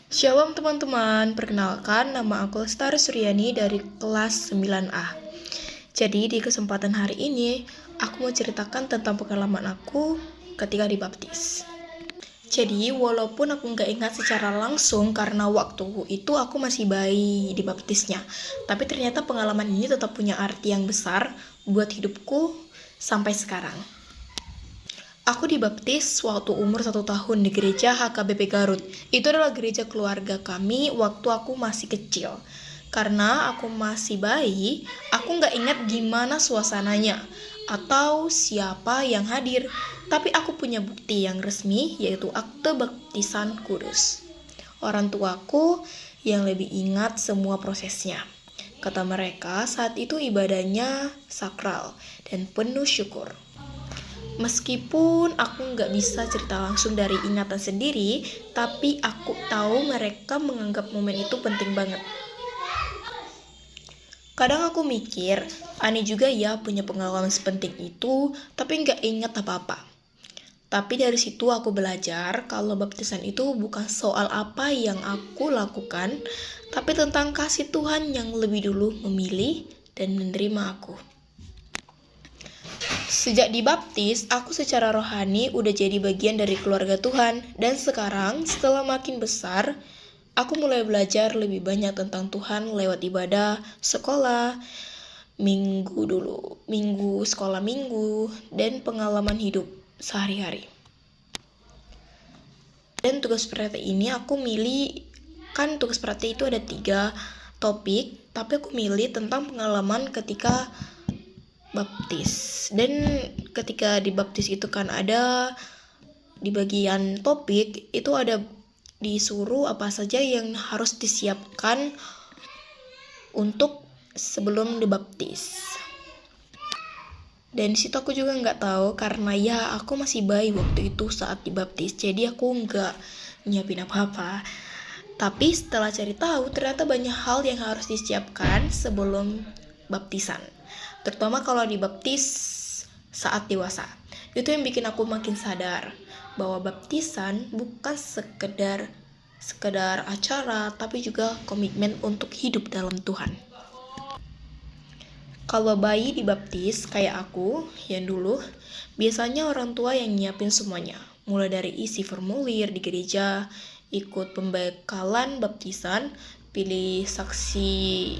Shalom teman-teman, perkenalkan nama aku Lestari Suryani dari kelas 9A. Jadi di kesempatan hari ini, aku mau ceritakan tentang pengalaman aku ketika dibaptis. Jadi walaupun aku nggak ingat secara langsung karena waktu itu aku masih bayi dibaptisnya, tapi ternyata pengalaman ini tetap punya arti yang besar buat hidupku sampai sekarang. Aku dibaptis waktu umur 1 tahun di gereja HKBP Garut. Itu adalah gereja keluarga kami waktu aku masih kecil. Karena aku masih bayi, aku nggak ingat gimana suasananya atau siapa yang hadir. Tapi aku punya bukti yang resmi, yaitu akte baptisan kudus. Orang tuaku yang lebih ingat semua prosesnya. Kata mereka, saat itu ibadahnya sakral dan penuh syukur. Meskipun aku nggak bisa cerita langsung dari ingatan sendiri, tapi aku tahu mereka menganggap momen itu penting banget. Kadang aku mikir, aneh juga ya punya pengalaman sepenting itu, tapi nggak ingat apa-apa. Tapi dari situ aku belajar kalau baptisan itu bukan soal apa yang aku lakukan, tapi tentang kasih Tuhan yang lebih dulu memilih dan menerima aku. Sejak dibaptis, aku secara rohani udah jadi bagian dari keluarga Tuhan. Dan sekarang, setelah makin besar, aku mulai belajar lebih banyak tentang Tuhan lewat ibadah, sekolah, sekolah minggu, dan pengalaman hidup sehari-hari. Dan tugas praktek ini aku milih, kan tugas praktek itu ada 3 topik, tapi aku milih tentang pengalaman ketika baptis. Dan ketika dibaptis itu kan ada di bagian topik itu ada disuruh apa saja yang harus disiapkan untuk sebelum dibaptis. Dan disitu aku juga nggak tahu karena ya aku masih bayi waktu itu saat dibaptis, jadi aku nggak nyiapin apa-apa. Tapi setelah cari tahu ternyata banyak hal yang harus disiapkan sebelum baptisan, terutama kalau dibaptis saat dewasa. Itu yang bikin aku makin sadar bahwa baptisan bukan sekedar acara, tapi juga komitmen untuk hidup dalam Tuhan. Kalau bayi dibaptis kayak aku yang dulu, biasanya orang tua yang nyiapin semuanya, mulai dari isi formulir di gereja, ikut pembekalan baptisan, pilih saksi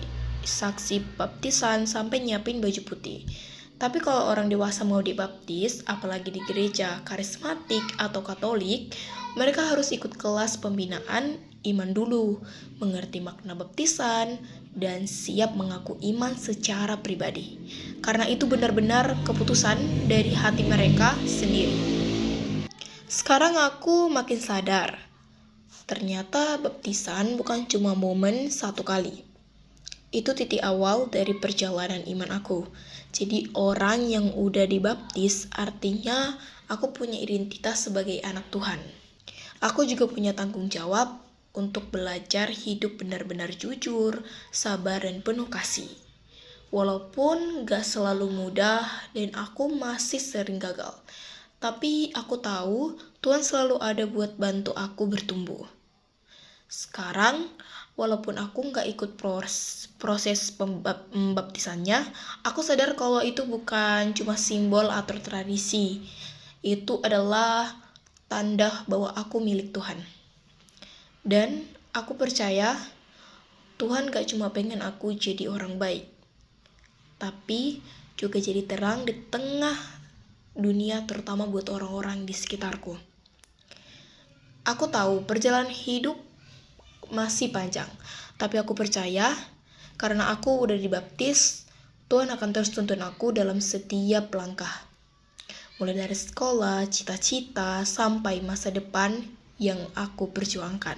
baptisan, sampai nyiapin baju putih. Tapi kalau orang dewasa mau dibaptis, apalagi di gereja karismatik atau katolik, mereka harus ikut kelas pembinaan iman dulu, mengerti makna baptisan, dan siap mengaku iman secara pribadi. Karena itu benar-benar keputusan dari hati mereka sendiri. Sekarang aku makin sadar, ternyata baptisan bukan cuma momen satu kali. Itu titik awal dari perjalanan iman aku. Jadi orang yang udah dibaptis artinya aku punya identitas sebagai anak Tuhan. Aku juga punya tanggung jawab untuk belajar hidup benar-benar jujur, sabar, dan penuh kasih. Walaupun gak selalu mudah dan aku masih sering gagal, tapi aku tahu Tuhan selalu ada buat bantu aku bertumbuh. Sekarang, walaupun aku gak ikut proses pembaptisannya, aku sadar kalau itu bukan cuma simbol atau tradisi. Itu adalah tanda bahwa aku milik Tuhan. Dan aku percaya Tuhan gak cuma pengen aku jadi orang baik, tapi juga jadi terang di tengah dunia, terutama buat orang-orang di sekitarku. Aku tahu perjalanan hidup masih panjang, tapi aku percaya karena aku udah dibaptis, Tuhan akan terus tuntun aku dalam setiap langkah. Mulai dari sekolah, cita-cita, sampai masa depan yang aku perjuangkan.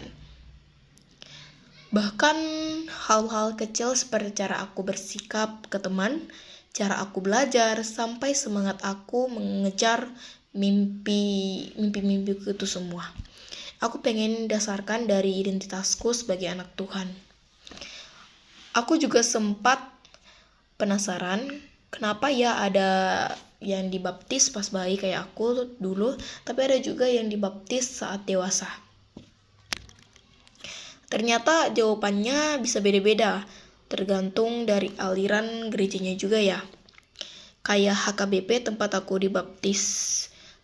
Bahkan hal-hal kecil seperti cara aku bersikap ke teman, cara aku belajar, sampai semangat aku mengejar mimpi-mimpiku itu semua. Aku pengen dasarkan dari identitasku sebagai anak Tuhan. Aku juga sempat penasaran kenapa ya ada yang dibaptis pas bayi kayak aku dulu, tapi ada juga yang dibaptis saat dewasa. Ternyata jawabannya bisa beda-beda, tergantung dari aliran gerejanya juga ya. Kayak HKBP tempat aku dibaptis,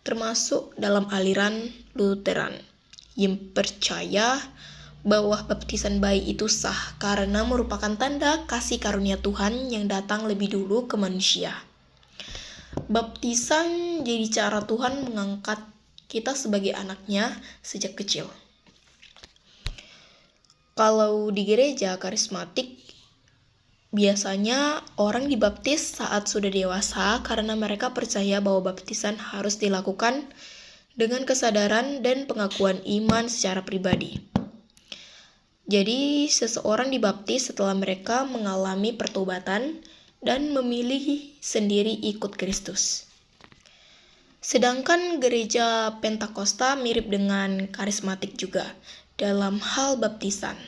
termasuk dalam aliran Lutheran yang percaya bahwa baptisan bayi itu sah karena merupakan tanda kasih karunia Tuhan yang datang lebih dulu ke manusia. Baptisan jadi cara Tuhan mengangkat kita sebagai anaknya sejak kecil. Kalau di gereja karismatik, biasanya orang dibaptis saat sudah dewasa karena mereka percaya bahwa baptisan harus dilakukan dengan kesadaran dan pengakuan iman secara pribadi. Jadi, seseorang dibaptis setelah mereka mengalami pertobatan dan memilih sendiri ikut Kristus. Sedangkan gereja Pentakosta mirip dengan karismatik juga dalam hal baptisan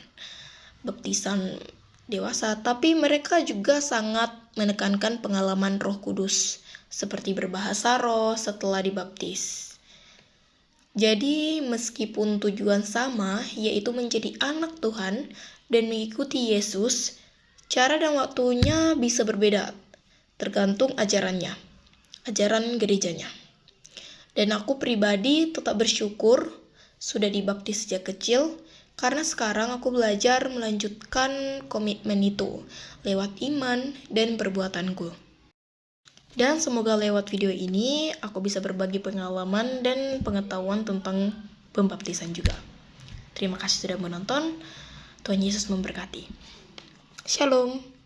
dewasa, tapi mereka juga sangat menekankan pengalaman Roh Kudus, seperti berbahasa roh setelah dibaptis. Jadi, meskipun tujuan sama, yaitu menjadi anak Tuhan dan mengikuti Yesus, cara dan waktunya bisa berbeda, tergantung ajaran gerejanya. Dan aku pribadi tetap bersyukur sudah dibaptis sejak kecil, karena sekarang aku belajar melanjutkan komitmen itu lewat iman dan perbuatanku. Dan semoga lewat video ini aku bisa berbagi pengalaman dan pengetahuan tentang pembaptisan juga. Terima kasih sudah menonton. Tuhan Yesus memberkati. Shalom.